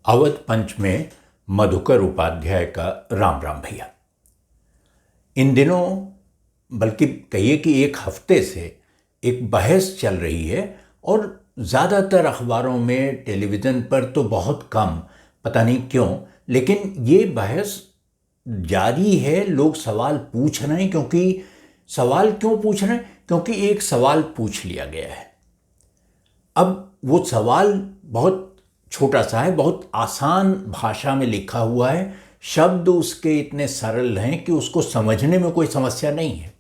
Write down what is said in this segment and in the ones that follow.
अवध पंच में मधुकर उपाध्याय का राम राम भैया। इन दिनों बल्कि कहिए कि एक हफ्ते से एक बहस चल रही है और ज़्यादातर अखबारों में, टेलीविज़न पर तो बहुत कम, पता नहीं क्यों, लेकिन ये बहस जारी है। लोग सवाल पूछ रहे हैं, क्योंकि सवाल क्यों पूछ रहे हैं? क्योंकि एक सवाल पूछ लिया गया है। अब वो सवाल बहुत छोटा सा है, बहुत आसान भाषा में लिखा हुआ है, शब्द उसके इतने सरल हैं कि उसको समझने में कोई समस्या नहीं है।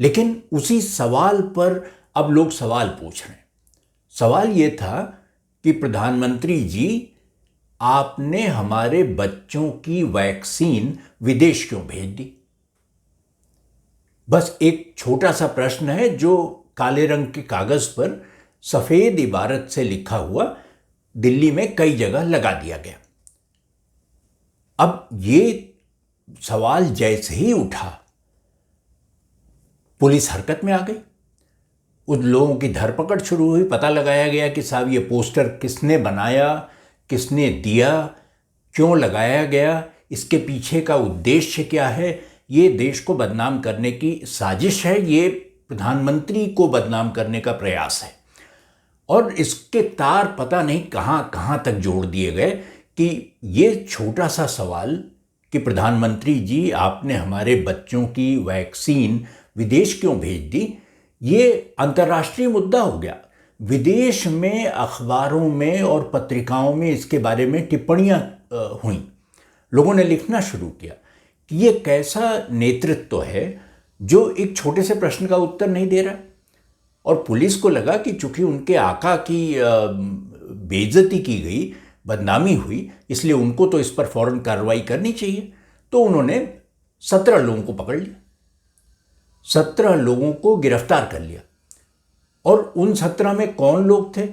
लेकिन उसी सवाल पर अब लोग सवाल पूछ रहे हैं। सवाल ये था कि प्रधानमंत्री जी, आपने हमारे बच्चों की वैक्सीन विदेश क्यों भेज दी? बस एक छोटा सा प्रश्न है जो काले रंग के कागज पर सफेद इबारत से लिखा हुआ दिल्ली में कई जगह लगा दिया गया। अब ये सवाल जैसे ही उठा, पुलिस हरकत में आ गई। उन लोगों की धरपकड़ शुरू हुई। पता लगाया गया कि साहब ये पोस्टर किसने बनाया, किसने दिया, क्यों लगाया गया, इसके पीछे का उद्देश्य क्या है। ये देश को बदनाम करने की साजिश है, ये प्रधानमंत्री को बदनाम करने का प्रयास है। और इसके तार पता नहीं कहाँ कहाँ तक जोड़ दिए गए कि ये छोटा सा सवाल कि प्रधानमंत्री जी, आपने हमारे बच्चों की वैक्सीन विदेश क्यों भेज दी, ये अंतर्राष्ट्रीय मुद्दा हो गया। विदेश में अखबारों में और पत्रिकाओं में इसके बारे में टिप्पणियाँ हुई। लोगों ने लिखना शुरू किया कि ये कैसा नेतृत्व है जो एक छोटे से प्रश्न का उत्तर नहीं दे रहा। और पुलिस को लगा कि चूंकि उनके आका की बेइज्जती की गई, बदनामी हुई, इसलिए उनको तो इस पर फौरन कार्रवाई करनी चाहिए। तो उन्होंने 17 लोगों को पकड़ लिया, 17 लोगों को गिरफ्तार कर लिया। और उन 17 में कौन लोग थे?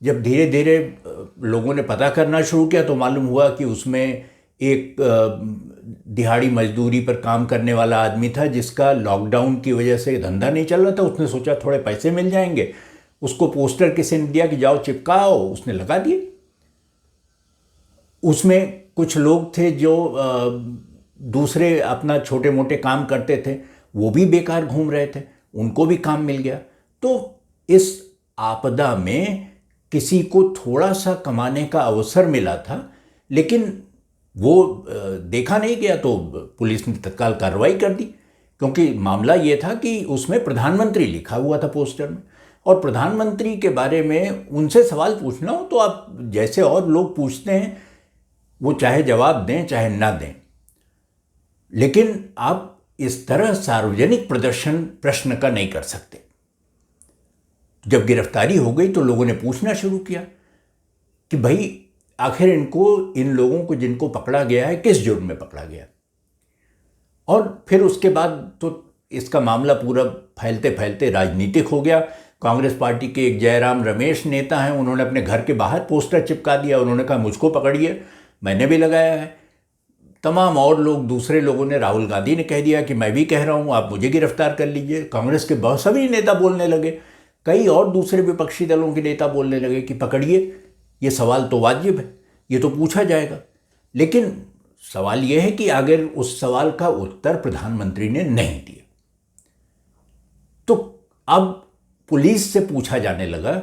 जब धीरे धीरे लोगों ने पता करना शुरू किया तो मालूम हुआ कि उसमें एक दिहाड़ी मजदूरी पर काम करने वाला आदमी था, जिसका लॉकडाउन की वजह से धंधा नहीं चल रहा था। उसने सोचा थोड़े पैसे मिल जाएंगे, उसको पोस्टर किसी ने दिया कि जाओ चिपकाओ, उसने लगा दिए। उसमें कुछ लोग थे जो दूसरे अपना छोटे मोटे काम करते थे, वो भी बेकार घूम रहे थे, उनको भी काम मिल गया। तो इस आपदा में किसी को थोड़ा सा कमाने का अवसर मिला था, लेकिन वो देखा नहीं गया। तो पुलिस ने तत्काल कार्रवाई कर दी, क्योंकि मामला ये था कि उसमें प्रधानमंत्री लिखा हुआ था पोस्टर में। और प्रधानमंत्री के बारे में उनसे सवाल पूछना हो तो आप जैसे और लोग पूछते हैं, वो चाहे जवाब दें चाहे ना दें, लेकिन आप इस तरह सार्वजनिक प्रश्न का नहीं कर सकते। जब गिरफ्तारी हो गई तो लोगों ने पूछना शुरू किया कि भाई, आखिर इन लोगों को जिनको पकड़ा गया है, किस जुर्म में पकड़ा गया। और फिर उसके बाद तो इसका मामला पूरा फैलते फैलते राजनीतिक हो गया। कांग्रेस पार्टी के एक जयराम रमेश नेता हैं, उन्होंने अपने घर के बाहर पोस्टर चिपका दिया। उन्होंने कहा मुझको पकड़िए, मैंने भी लगाया है। तमाम और लोग, दूसरे लोगों ने, राहुल गांधी ने कह दिया कि मैं भी कह रहा हूँ, आप मुझे गिरफ्तार कर लीजिए। कांग्रेस के बहुत सभी नेता बोलने लगे, कई और दूसरे विपक्षी दलों के नेता बोलने लगे कि पकड़िए, ये सवाल तो वाजिब है, ये तो पूछा जाएगा। लेकिन सवाल यह है कि अगर उस सवाल का उत्तर प्रधानमंत्री ने नहीं दिया, तो अब पुलिस से पूछा जाने लगा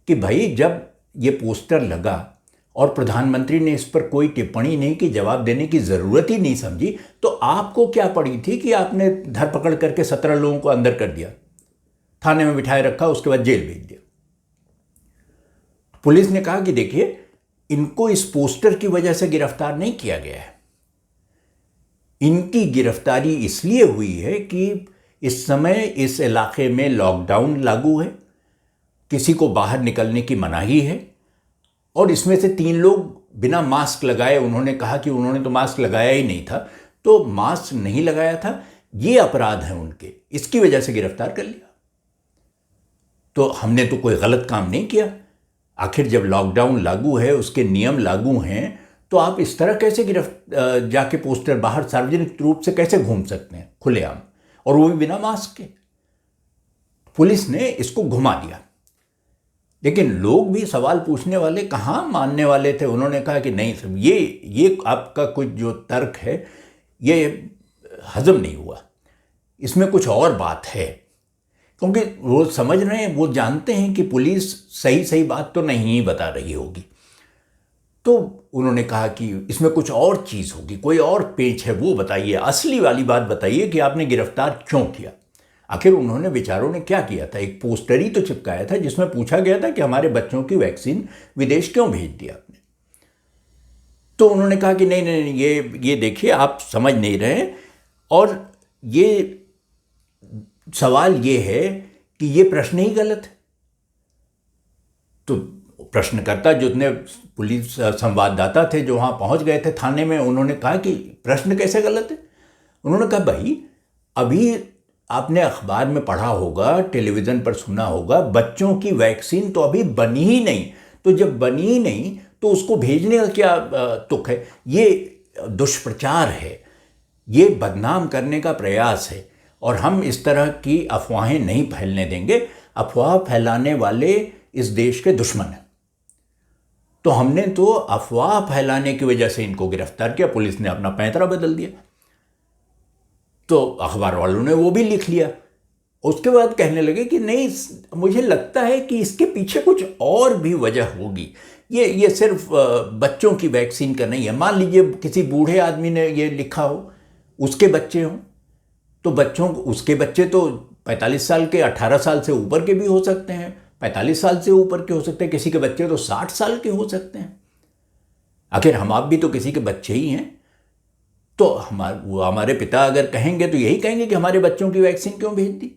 कि भाई, जब ये पोस्टर लगा और प्रधानमंत्री ने इस पर कोई टिप्पणी नहीं की, जवाब देने की ज़रूरत ही नहीं समझी, तो आपको क्या पड़ी थी कि आपने धरपकड़ करके 17 लोगों को अंदर कर दिया, थाने में बिठाए रखा, उसके बाद जेल भेज दिया। पुलिस ने कहा कि देखिए, इनको इस पोस्टर की वजह से गिरफ्तार नहीं किया गया है। इनकी गिरफ्तारी इसलिए हुई है कि इस समय इस इलाके में लॉकडाउन लागू है, किसी को बाहर निकलने की मनाही है। और इसमें से 3 लोग बिना मास्क लगाए, उन्होंने कहा कि उन्होंने तो मास्क लगाया ही नहीं था, तो मास्क नहीं लगाया था, ये अपराध है उनके, इसकी वजह से गिरफ्तार कर लिया। तो हमने तो कोई गलत काम नहीं किया। आखिर जब लॉकडाउन लागू है, उसके नियम लागू हैं, तो आप इस तरह कैसे जाके पोस्टर बाहर सार्वजनिक रूप से कैसे घूम सकते हैं खुलेआम, और वो भी बिना मास्क के? पुलिस ने इसको घुमा दिया। लेकिन लोग भी सवाल पूछने वाले कहाँ मानने वाले थे। उन्होंने कहा कि नहीं सर, ये आपका कुछ जो तर्क है ये हजम नहीं हुआ, इसमें कुछ और बात है। क्योंकि वो समझ रहे हैं, वो जानते हैं कि पुलिस सही सही बात तो नहीं बता रही होगी। तो उन्होंने कहा कि इसमें कुछ और चीज़ होगी, कोई और पेच है, वो बताइए, असली वाली बात बताइए कि आपने गिरफ्तार क्यों किया। आखिर उन्होंने बेचारों ने क्या किया था, एक पोस्टर ही तो चिपकाया था जिसमें पूछा गया था कि हमारे बच्चों की वैक्सीन विदेश क्यों भेज दिया आपने। तो उन्होंने कहा कि नहीं नहीं नहीं, ये देखिए आप समझ नहीं रहे, और ये सवाल ये है कि ये प्रश्न ही गलत है। तो प्रश्नकर्ता जितने पुलिस संवाददाता थे जो वहाँ पहुँच गए थे थाने में, उन्होंने कहा कि प्रश्न कैसे गलत है। उन्होंने कहा भाई, अभी आपने अखबार में पढ़ा होगा, टेलीविज़न पर सुना होगा, बच्चों की वैक्सीन तो अभी बनी ही नहीं, तो जब बनी ही नहीं तो उसको भेजने का क्या तुक है। ये दुष्प्रचार है, ये बदनाम करने का प्रयास है, और हम इस तरह की अफवाहें नहीं फैलने देंगे। अफवाह फैलाने वाले इस देश के दुश्मन हैं। तो हमने तो अफवाह फैलाने की वजह से इनको गिरफ्तार किया, पुलिस ने अपना पैंतरा बदल दिया। तो अखबार वालों ने वो भी लिख लिया। उसके बाद कहने लगे कि नहीं, मुझे लगता है कि इसके पीछे कुछ और भी वजह होगी, ये सिर्फ बच्चों की वैक्सीन का नहीं है। मान लीजिए किसी बूढ़े आदमी ने ये लिखा हो, उसके बच्चे हों, तो उसके बच्चे तो 45 साल के, 18 साल से ऊपर के भी हो सकते हैं, 45 साल से ऊपर के हो सकते हैं, किसी के बच्चे तो 60 साल के हो सकते हैं। आखिर हम आप भी तो किसी के बच्चे ही हैं। तो हमारे पिता अगर कहेंगे तो यही कहेंगे कि हमारे बच्चों की वैक्सीन क्यों भेज दी।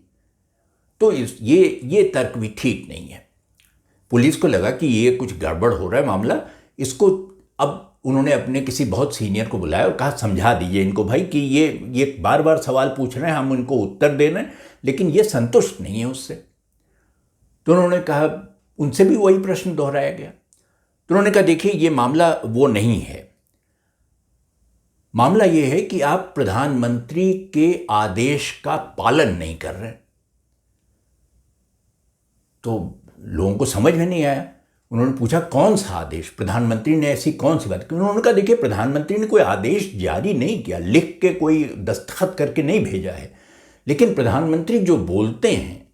तो ये तर्क भी ठीक नहीं है। पुलिस को लगा कि ये कुछ गड़बड़ हो रहा है मामला, इसको अब उन्होंने अपने किसी बहुत सीनियर को बुलाया और कहा समझा दीजिए इनको भाई कि ये बार बार सवाल पूछ रहे हैं, हम उनको उत्तर दे रहे हैं, लेकिन ये संतुष्ट नहीं है उससे। तो उन्होंने कहा, उनसे भी वही प्रश्न दोहराया गया। तो उन्होंने कहा देखिए, ये मामला वो नहीं है, मामला ये है कि आप प्रधानमंत्री के आदेश का पालन नहीं कर रहे। तो लोगों को समझ में नहीं आया। उन्होंने पूछा कौन सा आदेश, प्रधानमंत्री ने ऐसी कौन सी बात की। उन्होंने कहा देखिए, प्रधानमंत्री ने कोई आदेश जारी नहीं किया, लिख के कोई दस्तखत करके नहीं भेजा है, लेकिन प्रधानमंत्री जो बोलते हैं,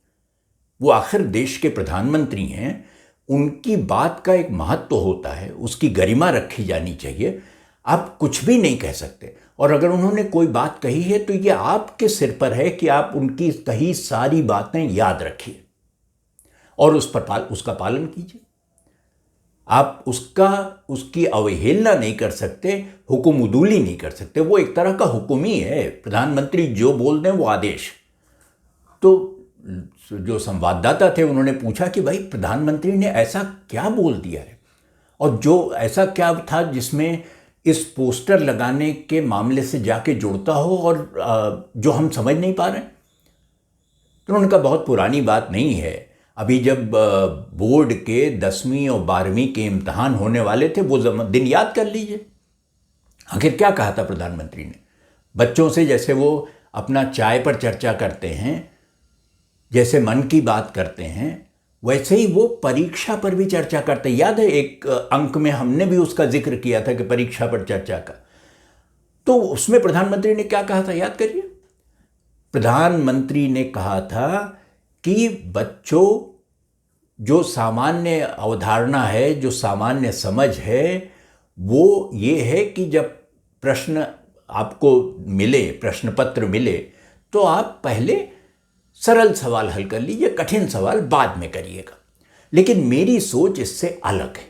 वो आखिर देश के प्रधानमंत्री हैं, उनकी बात का एक महत्व होता है, उसकी गरिमा रखी जानी चाहिए। आप कुछ भी नहीं कह सकते, और अगर उन्होंने कोई बात कही है तो ये आपके सिर पर है कि आप उनकी कही सारी बातें याद रखिए और उसका पालन कीजिए। आप उसकी अवहेलना नहीं कर सकते, हुक्म-उदूली नहीं कर सकते। वो एक तरह का हुक्म ही है, प्रधानमंत्री जो बोल दें वो आदेश। तो जो संवाददाता थे उन्होंने पूछा कि भाई, प्रधानमंत्री ने ऐसा क्या बोल दिया है, और जो ऐसा क्या था जिसमें इस पोस्टर लगाने के मामले से जाके जुड़ता हो और जो हम समझ नहीं पा रहे हैं। तो उन्होंने कहा बहुत पुरानी बात नहीं है, अभी जब बोर्ड के 10वीं और 12वीं के इम्तहान होने वाले थे, वो दिन याद कर लीजिए। आखिर क्या कहा था प्रधानमंत्री ने बच्चों से, जैसे वो अपना चाय पर चर्चा करते हैं, जैसे मन की बात करते हैं, वैसे ही वो परीक्षा पर भी चर्चा करते हैं। याद है एक अंक में हमने भी उसका जिक्र किया था कि परीक्षा पर चर्चा का। तो उसमें प्रधानमंत्री ने क्या कहा था, याद करिए। प्रधानमंत्री ने कहा था कि बच्चों, जो सामान्य अवधारणा है, जो सामान्य समझ है, वो ये है कि जब प्रश्न आपको मिले, प्रश्न पत्र मिले, तो आप पहले सरल सवाल हल कर लीजिए, कठिन सवाल बाद में करिएगा। लेकिन मेरी सोच इससे अलग है।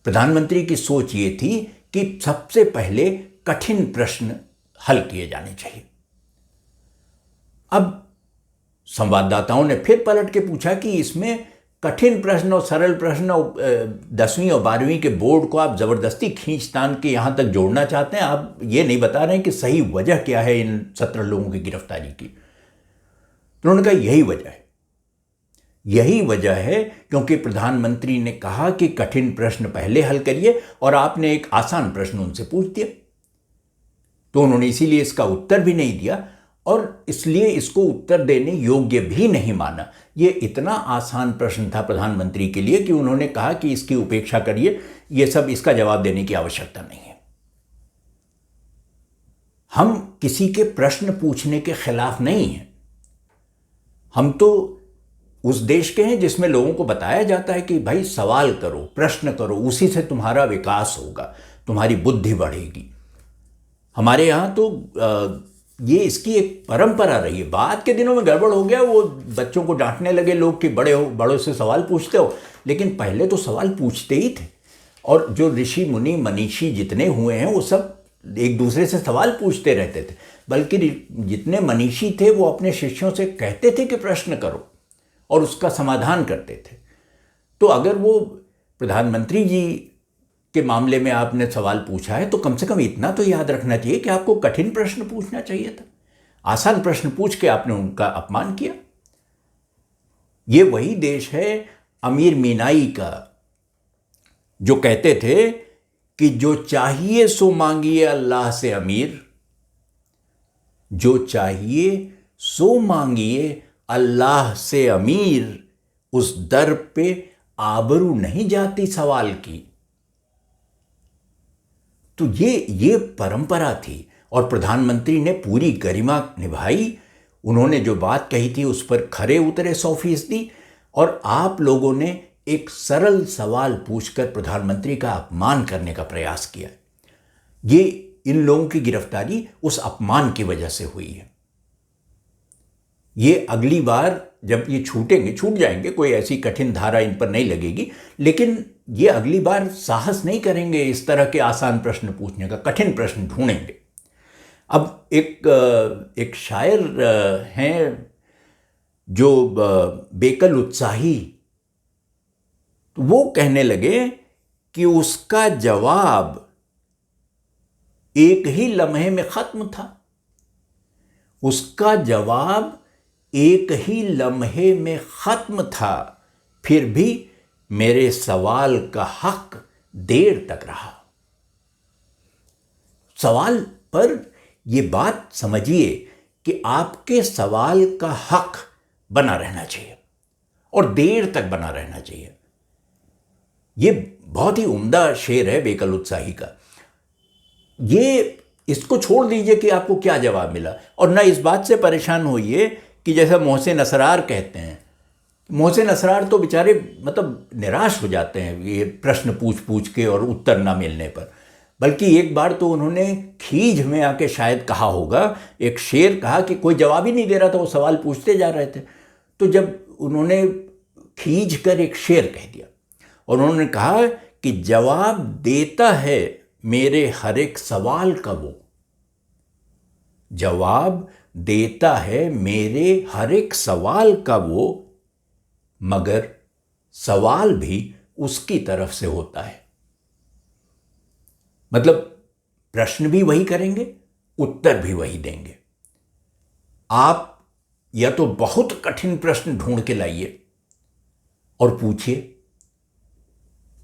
प्रधानमंत्री की सोच ये थी कि सबसे पहले कठिन प्रश्न हल किए जाने चाहिए। अब संवाददाताओं ने फिर पलट के पूछा कि इसमें कठिन प्रश्न और सरल प्रश्न और 10वीं और 12वीं के बोर्ड को आप ज़बरदस्ती खींचतान के यहाँ तक जोड़ना चाहते हैं, आप ये नहीं बता रहे हैं कि सही वजह क्या है इन 17 लोगों की गिरफ्तारी की। तो उन्होंने कहा यही वजह है क्योंकि प्रधानमंत्री ने कहा कि कठिन प्रश्न पहले हल करिए, और आपने एक आसान प्रश्न उनसे पूछ दिया, तो उन्होंने इसीलिए इसका उत्तर भी नहीं दिया। और इसलिए इसको उत्तर देने योग्य भी नहीं माना। ये इतना आसान प्रश्न था प्रधानमंत्री के लिए कि उन्होंने कहा कि इसकी उपेक्षा करिए, ये सब इसका जवाब देने की आवश्यकता नहीं है। हम किसी के प्रश्न पूछने के खिलाफ नहीं हैं। हम तो उस देश के हैं जिसमें लोगों को बताया जाता है कि भाई सवाल करो, प्रश्न करो, उसी से तुम्हारा विकास होगा, तुम्हारी बुद्धि बढ़ेगी। हमारे यहाँ तो ये इसकी एक परंपरा रही है। बाद के दिनों में गड़बड़ हो गया, वो बच्चों को डांटने लगे लोग कि बड़ों से सवाल पूछते हो, लेकिन पहले तो सवाल पूछते ही थे। और जो ऋषि मुनि मनीषी जितने हुए हैं वो सब एक दूसरे से सवाल पूछते रहते थे। बल्कि जितने मनीषी थे वो अपने शिष्यों से कहते थे कि प्रश्न करो, और उसका समाधान करते थे। तो अगर वो प्रधानमंत्री जी के मामले में आपने सवाल पूछा है तो कम से कम इतना तो याद रखना चाहिए कि आपको कठिन प्रश्न पूछना चाहिए था। आसान प्रश्न पूछ के आपने उनका अपमान किया। ये वही देश है अमीर मीनाई का, जो कहते थे कि जो चाहिए सो मांगिए अल्लाह से अमीर, जो चाहिए सो मांगिए अल्लाह से अमीर, उस दर पे आबरू नहीं जाती सवाल की। तो ये परंपरा थी और प्रधानमंत्री ने पूरी गरिमा निभाई। उन्होंने जो बात कही थी उस पर खरे उतरे 100%। और आप लोगों ने एक सरल सवाल पूछकर प्रधानमंत्री का अपमान करने का प्रयास किया। ये इन लोगों की गिरफ्तारी उस अपमान की वजह से हुई है। ये अगली बार जब ये छूट जाएंगे, कोई ऐसी कठिन धारा इन पर नहीं लगेगी, लेकिन ये अगली बार साहस नहीं करेंगे इस तरह के आसान प्रश्न पूछने का, कठिन प्रश्न ढूंढेंगे। अब एक शायर हैं जो बेकल उत्साही, तो वो कहने लगे कि उसका जवाब एक ही लम्हे में खत्म था। उसका जवाब एक ही लम्हे में खत्म था, फिर भी मेरे सवाल का हक देर तक रहा। सवाल पर यह बात समझिए कि आपके सवाल का हक बना रहना चाहिए और देर तक बना रहना चाहिए। यह बहुत ही उम्दा शेर है बेकल उत्साही का। इसको छोड़ दीजिए कि आपको क्या जवाब मिला, और ना इस बात से परेशान होइए कि जैसा मोहसिन असरार कहते हैं। मोहसिन असरार तो बेचारे मतलब निराश हो जाते हैं ये प्रश्न पूछ के और उत्तर ना मिलने पर। बल्कि एक बार तो उन्होंने खीज में आके शायद कहा होगा, एक शेर कहा कि कोई जवाब ही नहीं दे रहा था, वो सवाल पूछते जा रहे थे। तो जब उन्होंने खींच कर एक शेर कह दिया और उन्होंने कहा कि जवाब देता है मेरे हर एक सवाल का वो, जवाब देता है मेरे हर एक सवाल का वो, मगर सवाल भी उसकी तरफ से होता है। मतलब प्रश्न भी वही करेंगे, उत्तर भी वही देंगे। आप या तो बहुत कठिन प्रश्न ढूंढ के लाइए और पूछिए,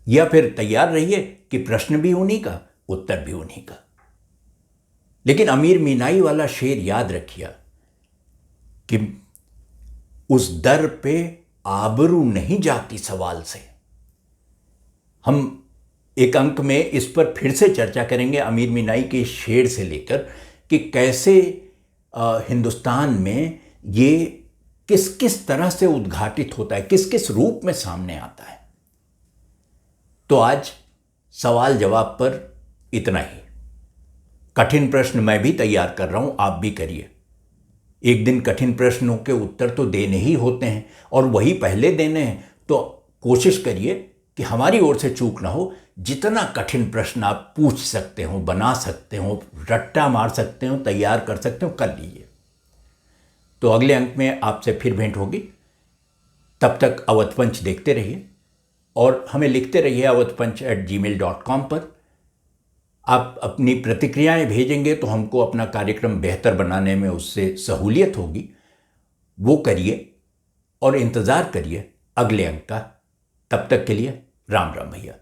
या फिर तैयार रहिए कि प्रश्न भी उन्हीं का, उत्तर भी उन्हीं का। लेकिन अमीर मीनाई वाला शेर याद रखिए कि उस दर पे आबरू नहीं जाती सवाल से। हम एक अंक में इस पर फिर से चर्चा करेंगे अमीर मीनाई के शेर से लेकर कि कैसे हिंदुस्तान में ये किस किस तरह से उद्घाटित होता है, किस किस रूप में सामने आता है। तो आज सवाल जवाब पर इतना ही। कठिन प्रश्न मैं भी तैयार कर रहा हूं, आप भी करिए। एक दिन कठिन प्रश्नों के उत्तर तो देने ही होते हैं और वही पहले देने हैं। तो कोशिश करिए कि हमारी ओर से चूक ना हो। जितना कठिन प्रश्न आप पूछ सकते हो, बना सकते हो, रट्टा मार सकते हो, तैयार कर सकते हो, कर लीजिए। तो अगले अंक में आपसे फिर भेंट होगी। तब तक अवधपंच देखते रहिए और हमें लिखते रहिए awadhpanch@gmail.com पर। आप अपनी प्रतिक्रियाएं भेजेंगे तो हमको अपना कार्यक्रम बेहतर बनाने में उससे सहूलियत होगी। वो करिए और इंतज़ार करिए अगले अंक का। तब तक के लिए राम राम भैया।